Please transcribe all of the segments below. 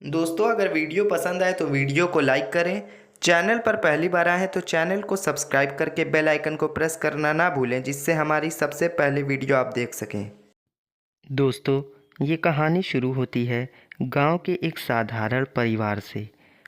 दोस्तों अगर वीडियो पसंद आए तो वीडियो को लाइक करें। चैनल पर पहली बार आए हैं तो चैनल को सब्सक्राइब करके बेल आइकन को प्रेस करना ना भूलें, जिससे हमारी सबसे पहले वीडियो आप देख सकें। दोस्तों, ये कहानी शुरू होती है गांव के एक साधारण परिवार से।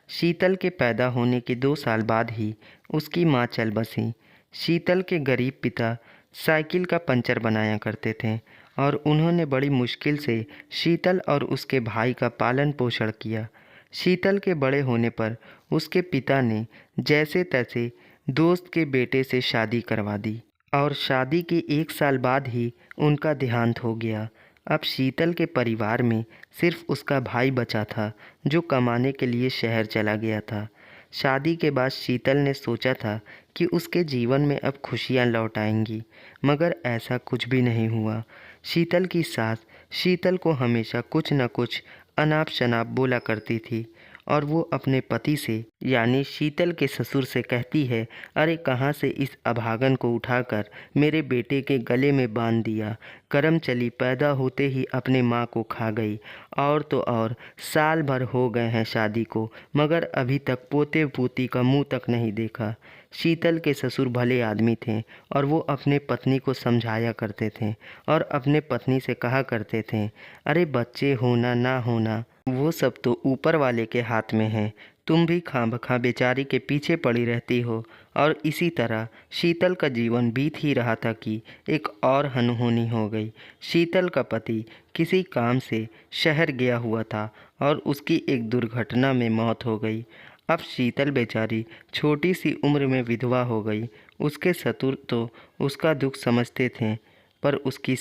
शीतल के पैदा होने के 2 साल बाद ही उसकी मां चल बसी। शीतल के गरीब पिता साइकिल का पंचर बनाया करते थे और उन्होंने बड़ी मुश्किल से शीतल और उसके भाई का पालन पोषण किया। शीतल के बड़े होने पर उसके पिता ने जैसे तैसे दोस्त के बेटे से शादी करवा दी और शादी के 1 साल बाद ही उनका देहांत हो गया। अब शीतल के परिवार में सिर्फ उसका भाई बचा था, जो कमाने के लिए शहर चला गया था। शादी के बाद शीतल ने सोचा था कि उसके जीवन में अब खुशियां लौट आएंगी, मगर ऐसा कुछ भी नहीं हुआ। शीतल की सास शीतल को हमेशा कुछ न कुछ अनाप शनाप बोला करती थी और वो अपने पति से यानी शीतल के ससुर से कहती है, अरे कहाँ से इस अभागन को उठाकर मेरे बेटे के गले में बांध दिया। करम चली पैदा होते ही अपने माँ को खा गई। और तो और साल भर हो गए हैं शादी को, मगर अभी तक पोते पोती का मुंह तक नहीं देखा। शीतल के ससुर भले आदमी थे और वो अपने पत्नी को समझाया करते थे और अपने पत्नी से कहा करते थे, अरे बच्चे होना ना होना वो सब तो ऊपर वाले के हाथ में है। तुम भी खामखा बेचारी के पीछे पड़ी रहती हो। और इसी तरह शीतल का जीवन बीत ही रहा था कि एक और अनहोनी हो गई। शीतल का पति किसी काम से शहर गया हुआ था और उसकी एक दुर्घटना में मौत हो गई। अब शीतल बेचारी छोटी सी उम्र में विधवा हो गई। उसके ससुर तो उसका दुख समझते थे, पर उसकी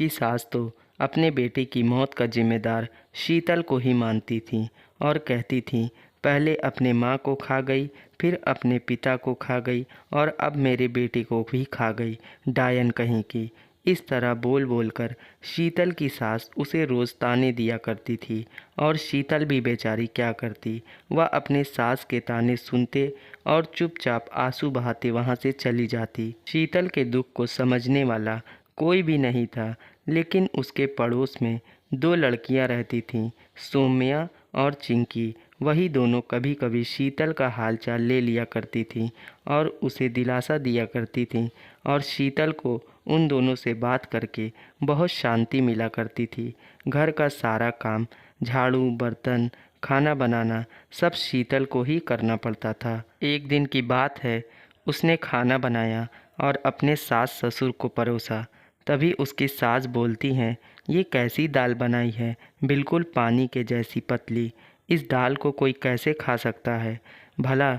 सास तो अपने बेटे की मौत का जिम्मेदार शीतल को ही मानती थी और कहती थी, पहले अपने माँ को खा गई, फिर अपने पिता को खा गई और अब मेरे बेटे को भी खा गई, डायन कहीं की। इस तरह बोल बोल कर शीतल की सास उसे रोज़ ताने दिया करती थी और शीतल भी बेचारी क्या करती। वह अपने सास के ताने सुनते और चुपचाप आंसू बहाते वहाँ से चली जाती। शीतल के दुख को समझने वाला कोई भी नहीं था, लेकिन उसके पड़ोस में 2 लड़कियां रहती थीं, सौम्या और चिंकी। वही दोनों कभी कभी शीतल का हालचाल ले लिया करती थीं और उसे दिलासा दिया करती थीं और शीतल को उन दोनों से बात करके बहुत शांति मिला करती थी। घर का सारा काम, झाड़ू बर्तन खाना बनाना सब शीतल को ही करना पड़ता था। एक दिन की बात है, उसने खाना बनाया और अपने सास ससुर को परोसा। तभी उसकी सास बोलती हैं, ये कैसी दाल बनाई है, बिल्कुल पानी के जैसी पतली। इस दाल को कोई कैसे खा सकता है भला।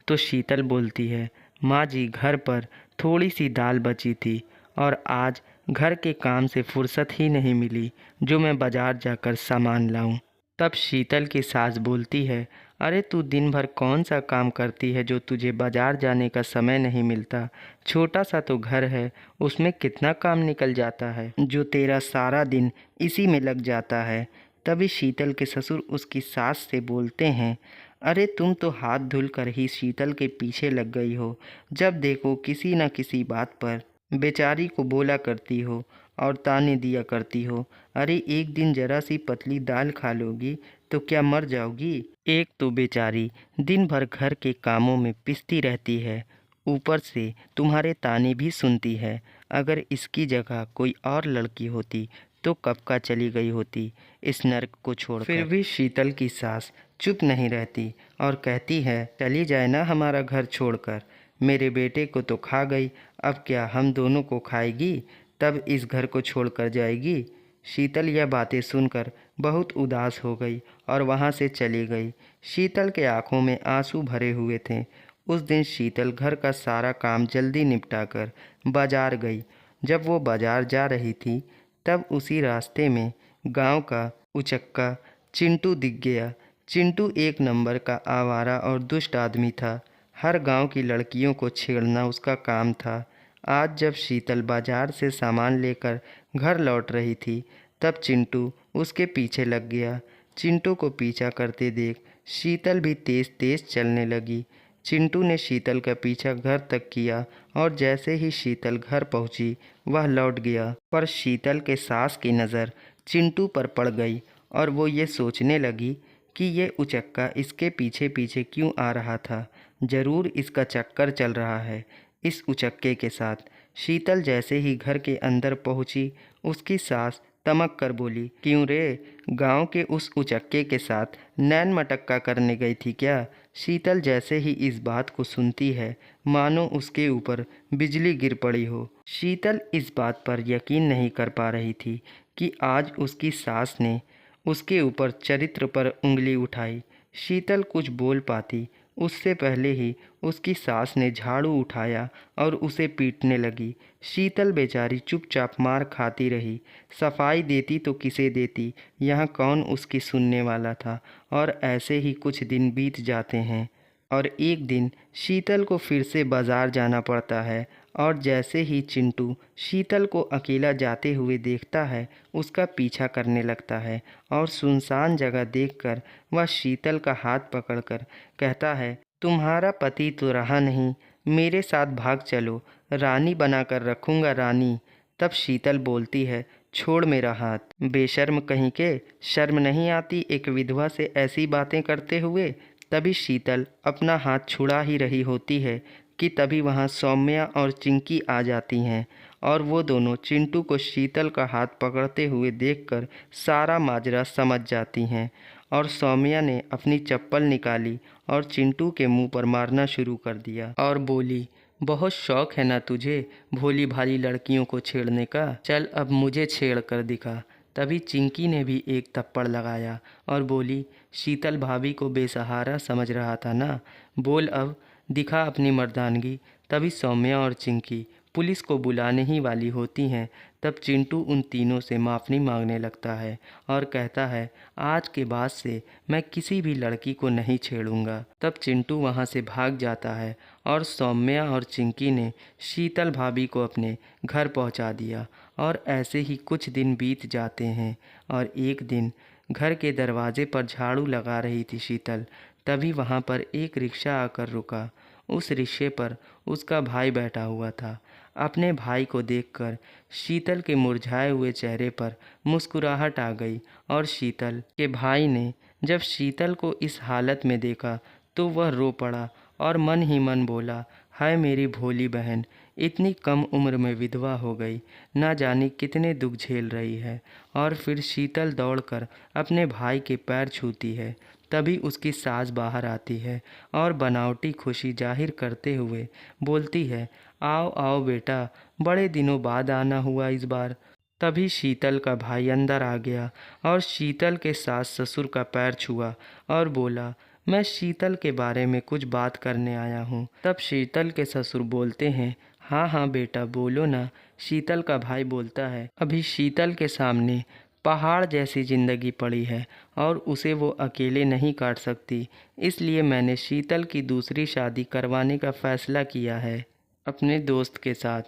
तो शीतल बोलती है, माँ जी घर पर थोड़ी सी दाल बची थी और आज घर के काम से फुर्सत ही नहीं मिली जो मैं बाजार जाकर सामान लाऊं। तब शीतल की सास बोलती है, अरे तू दिन भर कौन सा काम करती है जो तुझे बाजार जाने का समय नहीं मिलता। छोटा सा तो घर है, उसमें कितना काम निकल जाता है जो तेरा सारा दिन इसी में लग जाता है। तभी शीतल के ससुर उसकी सास से बोलते हैं, अरे तुम तो हाथ धुल कर ही शीतल के पीछे लग गई हो। जब देखो किसी न किसी बात पर बेचारी को बोला करती हो और ताने दिया करती हो। अरे एक दिन जरा सी पतली दाल खा लोगी तो क्या मर जाओगी। एक तो बेचारी दिन भर घर के कामों में पिसती रहती है, ऊपर से तुम्हारे ताने भी सुनती है। अगर इसकी जगह कोई और लड़की होती तो कब का चली गई होती इस नर्क को छोड़कर। फिर भी शीतल की सास चुप नहीं रहती और कहती है, चली जाए ना हमारा घर छोड़कर। मेरे बेटे को तो खा गई, अब क्या हम दोनों को खाएगी, तब इस घर को छोड़कर जाएगी। शीतल यह बातें सुनकर बहुत उदास हो गई और वहाँ से चली गई। शीतल के आंखों में आंसू भरे हुए थे। उस दिन शीतल घर का सारा काम जल्दी निपटाकर बाजार गई। जब वो बाजार जा रही थी तब उसी रास्ते में गांव का उचक्का चिंटू दिख गया। चिंटू एक नंबर का आवारा और दुष्ट आदमी था। हर गांव की लड़कियों को छेड़ना उसका काम था। आज जब शीतल बाजार से सामान लेकर घर लौट रही थी तब चिंटू उसके पीछे लग गया। चिंटू को पीछा करते देख शीतल भी तेज तेज चलने लगी। चिंटू ने शीतल का पीछा घर तक किया और जैसे ही शीतल घर पहुंची वह लौट गया। पर शीतल के सास की नज़र चिंटू पर पड़ गई और वो ये सोचने लगी कि ये उचक्का इसके पीछे पीछे क्यों आ रहा था। ज़रूर इसका चक्कर चल रहा है इस उचक्के के साथ। शीतल जैसे ही घर के अंदर पहुंची, उसकी सास तमक कर बोली, क्यों रे, गांव के उस उचक्के के साथ नैन मटक्का करने गई थी क्या। शीतल जैसे ही इस बात को सुनती है, मानो उसके ऊपर बिजली गिर पड़ी हो। शीतल इस बात पर यकीन नहीं कर पा रही थी कि आज उसकी सास ने उसके ऊपर चरित्र पर उंगली उठाई। शीतल कुछ बोल पाती उससे पहले ही उसकी सास ने झाड़ू उठाया और उसे पीटने लगी। शीतल बेचारी चुपचाप मार खाती रही। सफाई देती तो किसे देती, यहाँ कौन उसकी सुनने वाला था। और ऐसे ही कुछ दिन बीत जाते हैं और एक दिन शीतल को फिर से बाज़ार जाना पड़ता है। और जैसे ही चिंटू शीतल को अकेला जाते हुए देखता है, उसका पीछा करने लगता है और सुनसान जगह देखकर वह शीतल का हाथ पकड़कर कहता है, तुम्हारा पति तो रहा नहीं, मेरे साथ भाग चलो, रानी बनाकर रखूँगा रानी। तब शीतल बोलती है, छोड़ मेरा हाथ, बेशर्म कहीं के, शर्म नहीं आती एक विधवा से ऐसी बातें करते हुए। तभी शीतल अपना हाथ छुड़ा ही रही होती है कि तभी वहाँ सौम्या और चिंकी आ जाती हैं और वो दोनों चिंटू को शीतल का हाथ पकड़ते हुए देखकर सारा माजरा समझ जाती हैं। और सौम्या ने अपनी चप्पल निकाली और चिंटू के मुंह पर मारना शुरू कर दिया और बोली, बहुत शौक है ना तुझे भोली भाली लड़कियों को छेड़ने का, चल अब मुझे छेड़ कर दिखा। तभी चिंकी ने भी एक थप्पड़ लगाया और बोली, शीतल भाभी को बेसहारा समझ रहा था ना, बोल अब, दिखा अपनी मर्दानगी। तभी सौम्या और चिंकी पुलिस को बुलाने ही वाली होती हैं। तब चिंटू उन तीनों से माफ़ी मांगने लगता है और कहता है, आज के बाद से मैं किसी भी लड़की को नहीं छेड़ूंगा। तब चिंटू वहां से भाग जाता है और सौम्या और चिंकी ने शीतल भाभी को अपने घर पहुंचा दिया। और ऐसे ही कुछ दिन बीत जाते हैं और एक दिन घर के दरवाजे पर झाड़ू लगा रही थी शीतल। तभी वहाँ पर एक रिक्शा आकर रुका। उस रिक्शे पर उसका भाई बैठा हुआ था। अपने भाई को देखकर शीतल के मुरझाए हुए चेहरे पर मुस्कुराहट आ गई और शीतल के भाई ने जब शीतल को इस हालत में देखा तो वह रो पड़ा और मन ही मन बोला, हाय मेरी भोली बहन, इतनी कम उम्र में विधवा हो गई, ना जाने कितने दुख झेल रही है। और फिर शीतल दौड़कर अपने भाई के पैर छूती है। तभी उसकी सास बाहर आती है और बनावटी खुशी जाहिर करते हुए बोलती है, आओ आओ बेटा, बड़े दिनों बाद आना हुआ इस बार। तभी शीतल का भाई अंदर आ गया और शीतल के सास ससुर का पैर छुआ और बोला, मैं शीतल के बारे में कुछ बात करने आया हूँ। तब शीतल के ससुर बोलते हैं, हाँ हाँ बेटा बोलो ना। शीतल का भाई बोलता है, अभी शीतल के सामने पहाड़ जैसी ज़िंदगी पड़ी है और उसे वो अकेले नहीं काट सकती, इसलिए मैंने शीतल की दूसरी शादी करवाने का फ़ैसला किया है अपने दोस्त के साथ।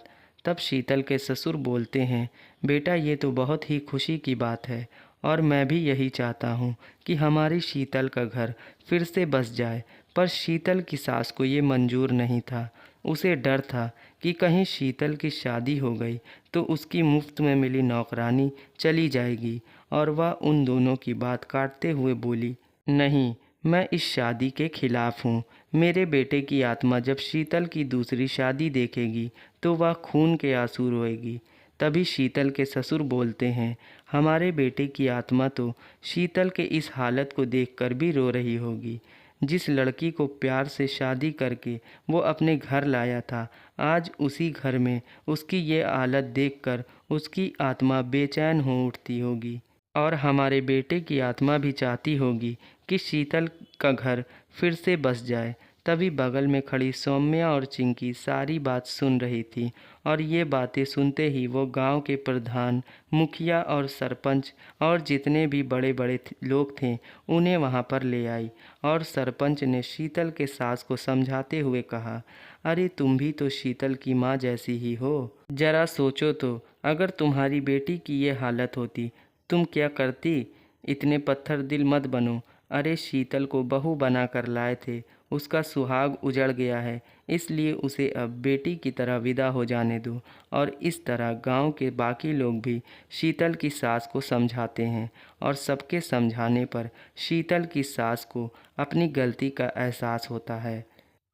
तब शीतल के ससुर बोलते हैं, बेटा ये तो बहुत ही खुशी की बात है और मैं भी यही चाहता हूँ कि हमारी शीतल का घर फिर से बस जाए। पर शीतल की सास को ये मंजूर नहीं था। उसे डर था कि कहीं शीतल की शादी हो गई तो उसकी मुफ्त में मिली नौकरानी चली जाएगी। और वह उन दोनों की बात काटते हुए बोली, नहीं, मैं इस शादी के खिलाफ हूँ। मेरे बेटे की आत्मा जब शीतल की दूसरी शादी देखेगी तो वह खून के आंसू रोएगी। तभी शीतल के ससुर बोलते हैं, हमारे बेटे की आत्मा तो शीतल के इस हालत को देखकर भी रो रही होगी। जिस लड़की को प्यार से शादी करके वो अपने घर लाया था, आज उसी घर में उसकी ये हालत देखकर उसकी आत्मा बेचैन हो उठती होगी। और हमारे बेटे की आत्मा भी चाहती होगी कि शीतल का घर फिर से बस जाए। तभी बगल में खड़ी सौम्या और चिंकी सारी बात सुन रही थी और ये बातें सुनते ही वो गांव के प्रधान, मुखिया और सरपंच और जितने भी बड़े बड़े लोग थे उन्हें वहां पर ले आई। और सरपंच ने शीतल के सास को समझाते हुए कहा, अरे तुम भी तो शीतल की माँ जैसी ही हो, जरा सोचो तो, अगर तुम्हारी बेटी की ये हालत होती तुम क्या करती। इतने पत्थर दिल मत बनो। अरे शीतल को बहू बना कर लाए थे, उसका सुहाग उजड़ गया है, इसलिए उसे अब बेटी की तरह विदा हो जाने दो। और इस तरह गांव के बाकी लोग भी शीतल की सास को समझाते हैं और सबके समझाने पर शीतल की सास को अपनी गलती का एहसास होता है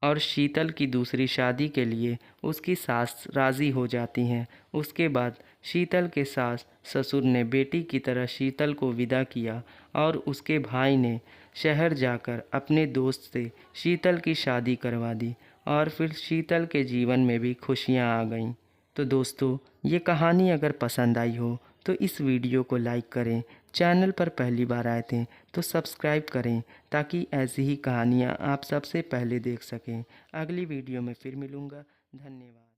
और शीतल की दूसरी शादी के लिए उसकी सास राज़ी हो जाती हैं। उसके बाद शीतल के सास ससुर ने बेटी की तरह शीतल को विदा किया और उसके भाई ने शहर जाकर अपने दोस्त से शीतल की शादी करवा दी और फिर शीतल के जीवन में भी खुशियां आ गईं। तो दोस्तों, ये कहानी अगर पसंद आई हो तो इस वीडियो को लाइक करें। चैनल पर पहली बार आए थे तो सब्सक्राइब करें ताकि ऐसी ही कहानियाँ आप सबसे पहले देख सकें। अगली वीडियो में फिर मिलूँगा। धन्यवाद।